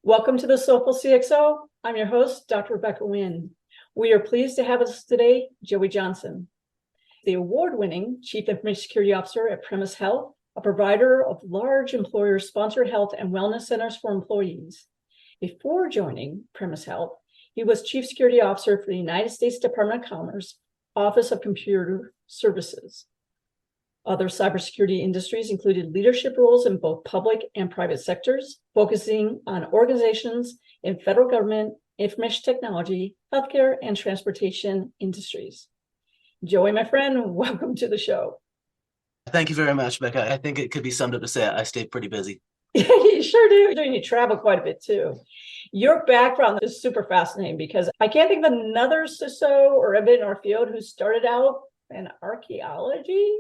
Welcome to the Soulful CXO. I'm your host, Dr. Rebecca Wynn. We are pleased to have us today, Joey Johnson, the award-winning Chief Information Security Officer at Premise Health, a provider of large employer-sponsored health and wellness centers for employees. Before joining Premise Health, he was Chief Security Officer for the United States Department of Commerce, Office of Computer Services. Other cybersecurity industries included leadership roles in both public and private sectors, focusing on organizations in federal government, information technology, healthcare, and transportation industries. Joey, my friend, welcome to the show. Thank you very much, Becca. I think it could be summed up to say I stayed pretty busy. You sure do. You travel quite a bit too. Your background is super fascinating because I can't think of another CISO or a bit in our field who started out in archaeology.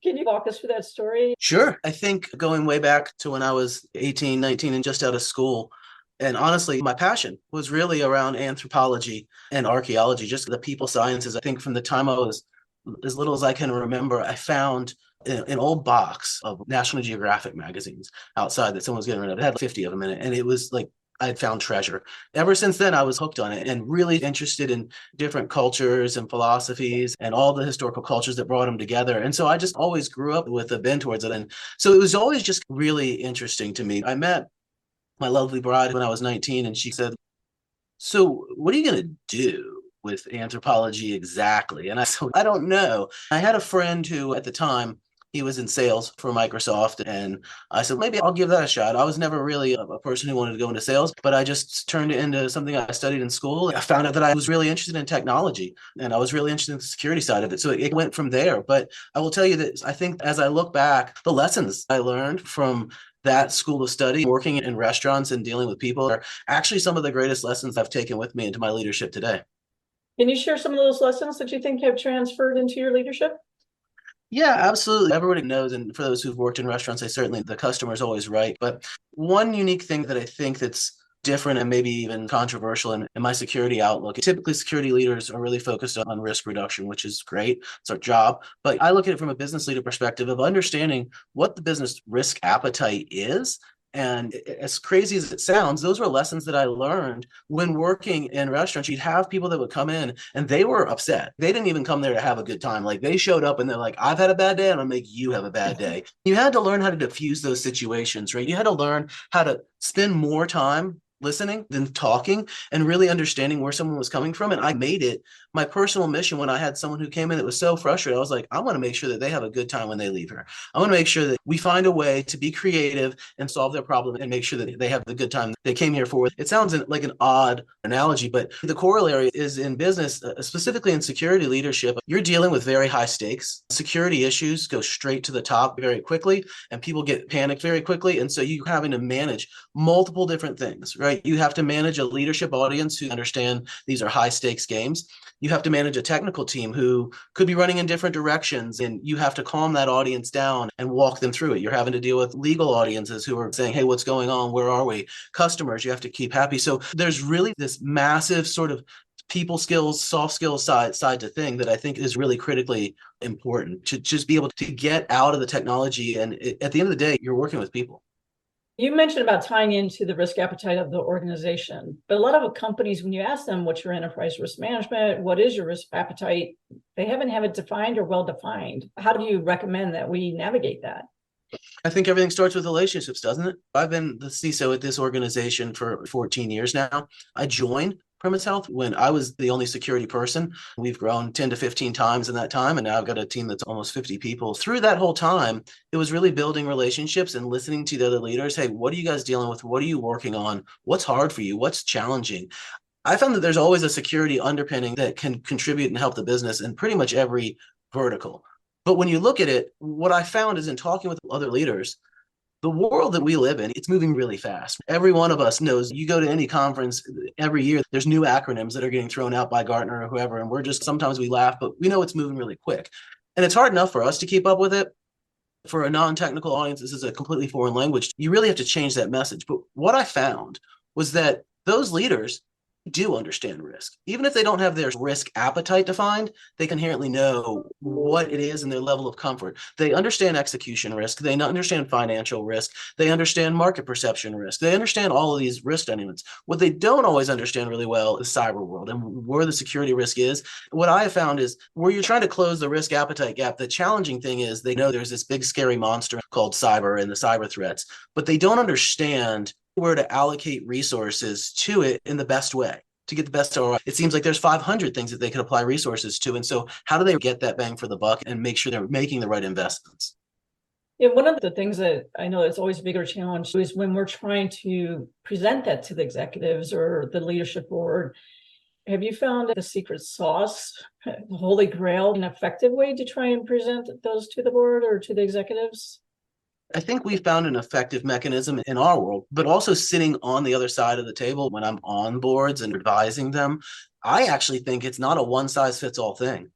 Can you walk us through that story? Sure. I think going way back to when I was 18, 19 and just out of school. And honestly, my passion was really around anthropology and archaeology, just the people sciences. I think from the time I was as little as I can remember, I found an old box of National Geographic magazines outside that someone was getting rid of. It had 50 of them in it. And it was like I had found treasure. Ever since then, I was hooked on it and really interested in different cultures and philosophies and all the historical cultures that brought them together. And so I just always grew up with a bend towards it. And so it was always just really interesting to me. I met my lovely bride when I was 19, and she said, "So what are you going to do with anthropology exactly?" And I said, "I don't know." I had a friend who at the time, he was in sales for Microsoft. And I said, maybe I'll give that a shot. I was never really a person who wanted to go into sales, but I just turned it into something I studied in school. I found out that I was really interested in technology and I was really interested in the security side of it. So it went from there. But I will tell you that I think as I look back, the lessons I learned from that school of study, working in restaurants and dealing with people, are actually some of the greatest lessons I've taken with me into my leadership today. Can you share some of those lessons that you think have transferred into your leadership? Yeah, absolutely. Everybody knows, and for those who've worked in restaurants, they certainly the customer is always right. But one unique thing that I think that's different and maybe even controversial in my security outlook, typically security leaders are really focused on risk reduction, which is great. It's our job. But I look at it from a business leader perspective of understanding what the business risk appetite is. And as crazy as it sounds, those were lessons that I learned when working in restaurants. You'd have people that would come in and they were upset. They didn't even come there to have a good time. Like they showed up and they're like, "I've had a bad day and I'll make you have a bad day." You had to learn how to diffuse those situations, right? You had to learn how to spend more time listening than talking and really understanding where someone was coming from. And I made it my personal mission when I had someone who came in that was so frustrated. I was like, I want to make sure that they have a good time when they leave here. I want to make sure that we find a way to be creative and solve their problem and make sure that they have the good time they came here for. It sounds like an odd analogy, but the corollary is in business, specifically in security leadership, you're dealing with very high stakes. Security issues go straight to the top very quickly and people get panicked very quickly. And so you're having to manage multiple different things, right? You have to manage a leadership audience who understand these are high stakes games. You have to manage a technical team who could be running in different directions, and you have to calm that audience down and walk them through it. You're having to deal with legal audiences who are saying, "Hey, what's going on? Where are we?" Customers, you have to keep happy. So there's really this massive sort of people skills, soft skills side to thing that I think is really critically important to just be able to get out of the technology. And at the end of the day, you're working with people. You mentioned about tying into the risk appetite of the organization, but a lot of companies, when you ask them what's your enterprise risk management, what is your risk appetite, they haven't have it defined or well defined. How do you recommend that we navigate that? I think everything starts with relationships, doesn't it? I've been the CISO at this organization for 14 years now. I joined Premise Health when I was the only security person. We've grown 10 to 15 times in that time. And now I've got a team that's almost 50 people. Through that whole time, it was really building relationships and listening to the other leaders. Hey, what are you guys dealing with? What are you working on? What's hard for you? What's challenging? I found that there's always a security underpinning that can contribute and help the business in pretty much every vertical. But when you look at it, what I found is in talking with other leaders, the world that we live in, it's moving really fast. Every one of us knows you go to any conference every year, there's new acronyms that are getting thrown out by Gartner or whoever. And we're just, sometimes we laugh, but we know it's moving really quick. And it's hard enough for us to keep up with it. For a non-technical audience, this is a completely foreign language. You really have to change that message. But what I found was that those leaders, do understand risk. Even if they don't have their risk appetite defined, they can inherently know what it is and their level of comfort. They understand execution risk. They understand financial risk. They understand market perception risk. They understand all of these risk dynamics. What they don't always understand really well is cyber world and where the security risk is. What I have found is where you're trying to close the risk appetite gap, the challenging thing is they know there's this big scary monster called cyber and the cyber threats, but they don't understand where to allocate resources to it in the best way to get the best ROI. It seems like there's 500 things that they could apply resources to. And so how do they get that bang for the buck and make sure they're making the right investments? Yeah, one of the things that I know that's always a bigger challenge is when we're trying to present that to the executives or the leadership board. Have you found the secret sauce, the holy grail, an effective way to try and present those to the board or to the executives? I think we found an effective mechanism in our world, but also sitting on the other side of the table when I'm on boards and advising them. I actually think it's not a one size fits all thing.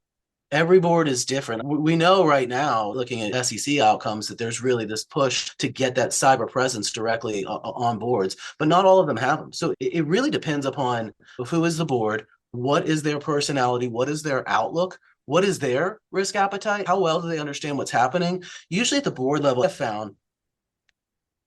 Every board is different. We know right now, looking at SEC outcomes, that there's really this push to get that cyber presence directly on boards, but not all of them have them. So it really depends upon who is the board, what is their personality, what is their outlook, what is their risk appetite, how well do they understand what's happening. Usually at the board level, I've found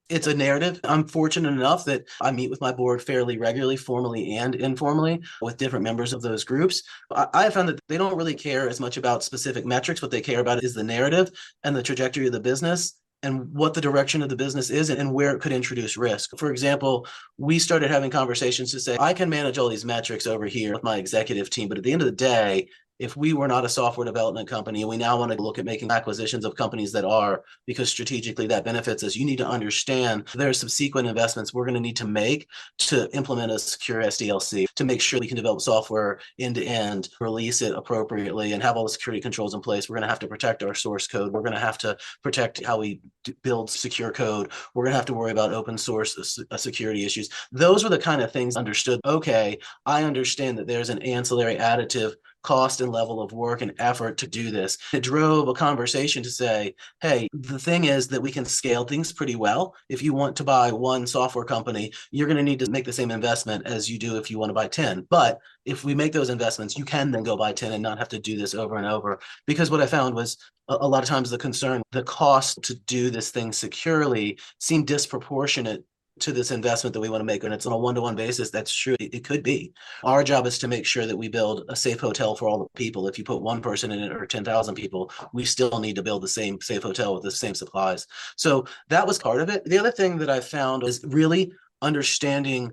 it's a narrative. I'm fortunate enough that I meet with my board fairly regularly, formally and informally, with different members of those groups. I have found that they don't really care as much about specific metrics. What they care about is the narrative and the trajectory of the business and what the direction of the business is and where it could introduce risk. For example, we started having conversations to say, I can manage all these metrics over here with my executive team, but at the end of the day, if we were not a software development company and we now want to look at making acquisitions of companies that are, because strategically that benefits us, you need to understand there are subsequent investments we're going to need to make to implement a secure SDLC, to make sure we can develop software end to end, release it appropriately, and have all the security controls in place. We're going to have to protect our source code. We're going to have to protect how we build secure code. We're going to have to worry about open source security issues. Those were the kind of things understood. Okay, I understand that there's an ancillary additive cost and level of work and effort to do this. It drove a conversation to say, hey, the thing is that we can scale things pretty well. If you want to buy one software company, you're going to need to make the same investment as you do if you want to buy 10. But if we make those investments, you can then go buy 10 and not have to do this over and over. Because what I found was a lot of times the concern, the cost to do this thing securely seemed disproportionate to this investment that we want to make. And it's on a one-to-one basis. That's true. It could be. Our job is to make sure that we build a safe hotel for all the people. If you put one person in it or 10,000 people, we still need to build the same safe hotel with the same supplies. So that was part of it. The other thing that I found is really understanding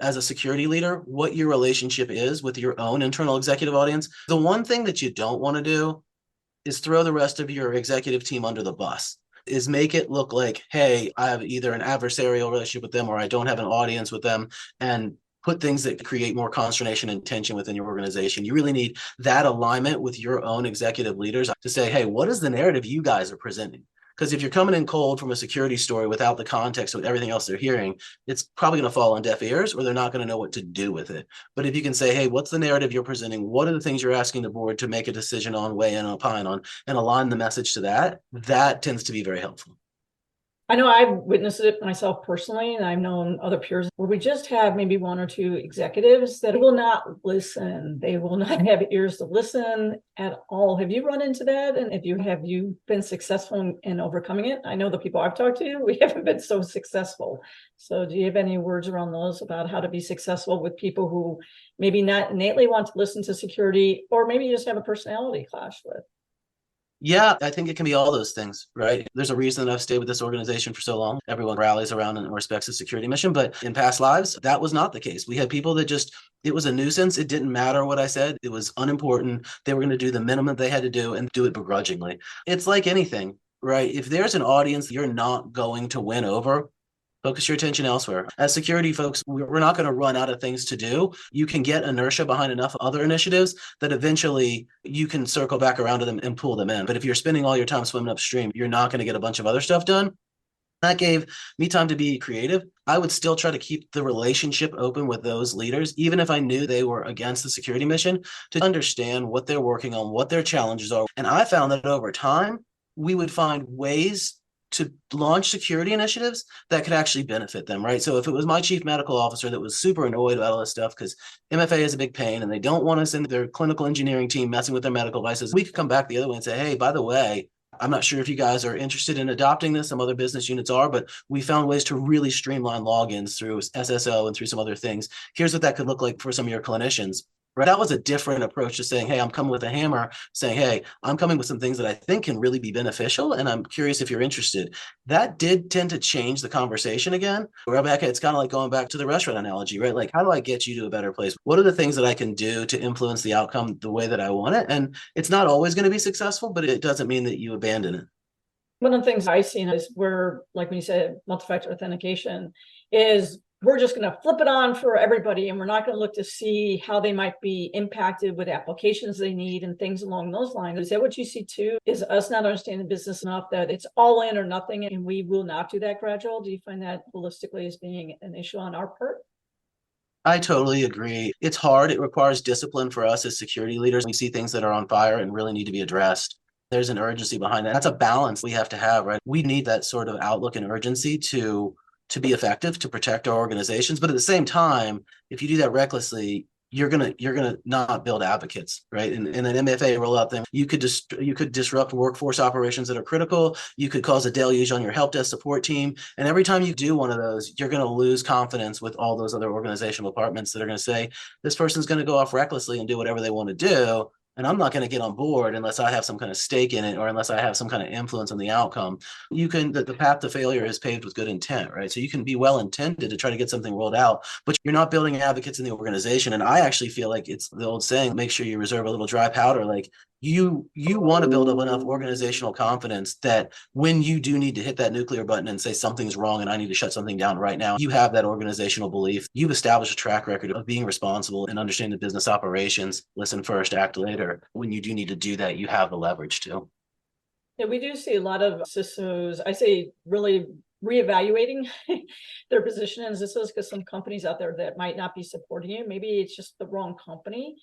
as a security leader what your relationship is with your own internal executive audience. The one thing that you don't want to do is throw the rest of your executive team under the bus, is make it look like, hey, I have either an adversarial relationship with them or I don't have an audience with them, and put things that create more consternation and tension within your organization. You really need that alignment with your own executive leaders to say, hey, what is the narrative you guys are presenting? Because if you're coming in cold from a security story without the context of everything else they're hearing, it's probably going to fall on deaf ears, or they're not going to know what to do with it. But if you can say, hey, what's the narrative you're presenting? What are the things you're asking the board to make a decision on, weigh in, opine on, and align the message to that, that tends to be very helpful. I know I've witnessed it myself personally, and I've known other peers where we just have maybe one or two executives that will not listen. They will not have ears to listen at all. Have you run into that? And if you have, you been successful in overcoming it? I know the people I've talked to, we haven't been so successful. So do you have any words around those about how to be successful with people who maybe not innately want to listen to security, or maybe you just have a personality clash with? Yeah, I think it can be all those things, right? There's a reason that I've stayed with this organization for so long. Everyone rallies around and respects the security mission. But in past lives, that was not the case. We had people that just, it was a nuisance. It didn't matter what I said. It was unimportant. They were going to do the minimum they had to do and do it begrudgingly. It's like anything, right? If there's an audience you're not going to win over, focus your attention elsewhere. As security folks, we're not going to run out of things to do. You can get inertia behind enough other initiatives that eventually you can circle back around to them and pull them in. But if you're spending all your time swimming upstream, you're not going to get a bunch of other stuff done. That gave me time to be creative. I would still try to keep the relationship open with those leaders, even if I knew they were against the security mission, to understand what they're working on, what their challenges are. And I found that over time, we would find ways to launch security initiatives that could actually benefit them, right? So if it was my chief medical officer that was super annoyed about all this stuff because MFA is a big pain and they don't want us in their clinical engineering team messing with their medical devices, we could come back the other way and say, hey, by the way, I'm not sure if you guys are interested in adopting this. Some other business units are, but we found ways to really streamline logins through SSO and through some other things. Here's what that could look like for some of your clinicians. Right? That was a different approach to saying, hey, I'm coming with a hammer, saying, hey, I'm coming with some things that I think can really be beneficial, and I'm curious if you're interested. That did tend to change the conversation again. Rebecca, it's kind of like going back to the restaurant analogy, right? Like, how do I get you to a better place? What are the things that I can do to influence the outcome the way that I want it? And it's not always going to be successful, but it doesn't mean that you abandon it. One of the things I've seen is where, like when you said multi-factor authentication, is we're just going to flip it on for everybody, and we're not going to look to see how they might be impacted with applications they need and things along those lines. Is that what you see too? Is us not understanding the business enough that it's all in or nothing, and we will not do that gradual? Do you find that holistically as being an issue on our part? I totally agree. It's hard. It requires discipline for us as security leaders. We see things that are on fire and really need to be addressed. There's an urgency behind that. That's a balance we have to have, right? We need that sort of outlook and urgency to be effective, to protect our organizations. But at the same time, if you do that recklessly, you're gonna not build advocates, right? In an MFA rollout thing, you could disrupt workforce operations that are critical. You could cause a deluge on your help desk support team. And every time you do one of those, you're going to lose confidence with all those other organizational departments that are going to say, this person's going to go off recklessly and do whatever they want to do. And I'm not going to get on board unless I have some kind of stake in it or unless I have some kind of influence on the outcome. The path to failure is paved with good intent, right? So you can be well intended to try to get something rolled out, but you're not building advocates in the organization. And I actually feel like it's the old saying, make sure you reserve a little dry powder. Like you want to build up enough organizational confidence that when you do need to hit that nuclear button and say something's wrong and I need to shut something down right now, you have that organizational belief. You've established a track record of being responsible and understanding the business operations. Listen first, act later. When you do need to do that, you have the leverage too. Yeah, we do see a lot of CISOs, I say, really reevaluating their position in CISOs, because some companies out there that might not be supporting you, maybe it's just the wrong company.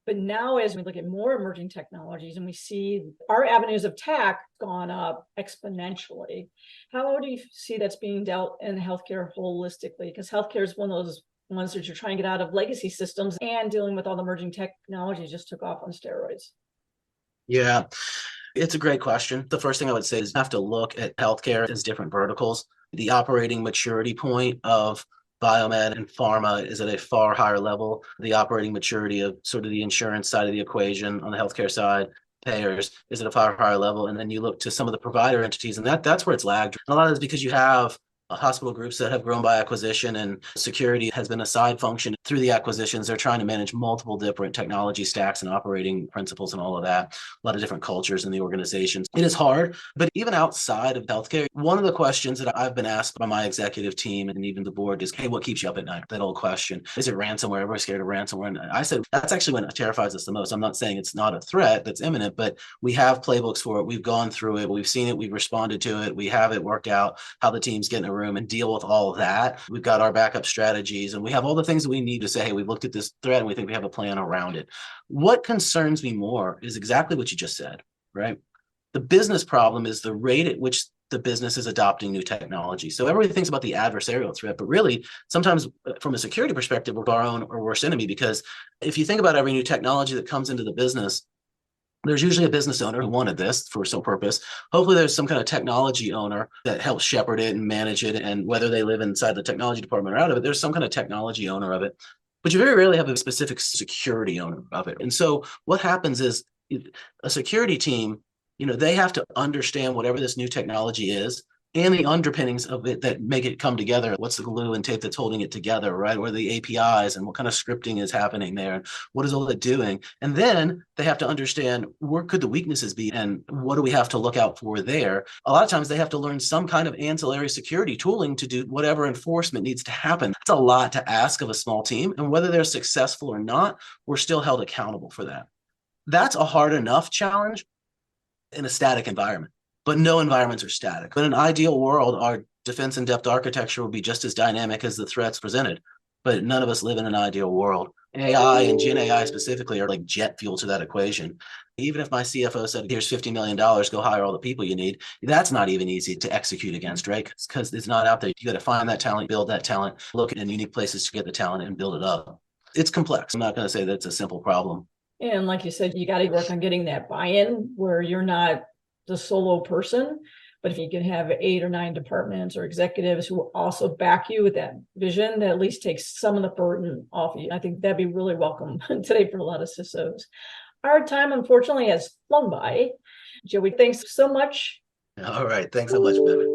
But now, as we look at more emerging technologies and we see our avenues of attack gone up exponentially, how do you see that's being dealt in healthcare holistically? Because healthcare is one of those ones that you're trying to get out of legacy systems, and dealing with all the emerging technologies just took off on steroids. Yeah, it's a great question. The first thing I would say is you have to look at healthcare as different verticals. The operating maturity point of biomed and pharma is at a far higher level. The operating maturity of sort of the insurance side of the equation on the healthcare side, payers, is at a far higher level. And then you look to some of the provider entities, and that's where it's lagged. And a lot of it is because you have hospital groups that have grown by acquisition, and security has been a side function through the acquisitions. They're trying to manage multiple different technology stacks and operating principles and all of that. A lot of different cultures in the organizations. It is hard, but even outside of healthcare, one of the questions that I've been asked by my executive team and even the board is, hey, what keeps you up at night? That old question. Is it ransomware? Everybody's scared of ransomware. And I said, that's actually when it terrifies us the most. I'm not saying it's not a threat that's imminent, but we have playbooks for it. We've gone through it. We've seen it. We've responded to it. We have it worked out how the teams get in a room and deal with all of that. We've got our backup strategies, and we have all the things that we need to say, hey, we've looked at this threat and we think we have a plan around it. What concerns me more is exactly what you just said, right? The business problem is the rate at which the business is adopting new technology. So everybody thinks about the adversarial threat, but really sometimes from a security perspective, we're our own or worst enemy, because if you think about every new technology that comes into the business, there's usually a business owner who wanted this for some purpose. Hopefully there's some kind of technology owner that helps shepherd it and manage it. And whether they live inside the technology department or out of it, there's some kind of technology owner of it. But you very rarely have a specific security owner of it. And so what happens is a security team, they have to understand whatever this new technology is and the underpinnings of it that make it come together. What's the glue and tape that's holding it together, right? Or the APIs, and what kind of scripting is happening there? And what is all that doing? And then they have to understand, where could the weaknesses be and what do we have to look out for there? A lot of times they have to learn some kind of ancillary security tooling to do whatever enforcement needs to happen. It's a lot to ask of a small team, and whether they're successful or not, we're still held accountable for that. That's a hard enough challenge in a static environment. But no environments are static. In an ideal world, our defense in-depth architecture will be just as dynamic as the threats presented. But none of us live in an ideal world. AI and Gen AI specifically are like jet fuel to that equation. Even if my CFO said, here's $50 million, go hire all the people you need, that's not even easy to execute against, right? Because it's not out there. You got to find that talent, build that talent, look in unique places to get the talent and build it up. It's complex. I'm not going to say that's a simple problem. And like you said, you got to work on getting that buy-in where you're not the solo person, but if you can have 8 or 9 departments or executives who also back you with that vision, that at least takes some of the burden off you. I think that'd be really welcome today for a lot of CISOs. Our time, unfortunately, has flown by. Joey, thanks so much. All right. Thanks so much, Bevan.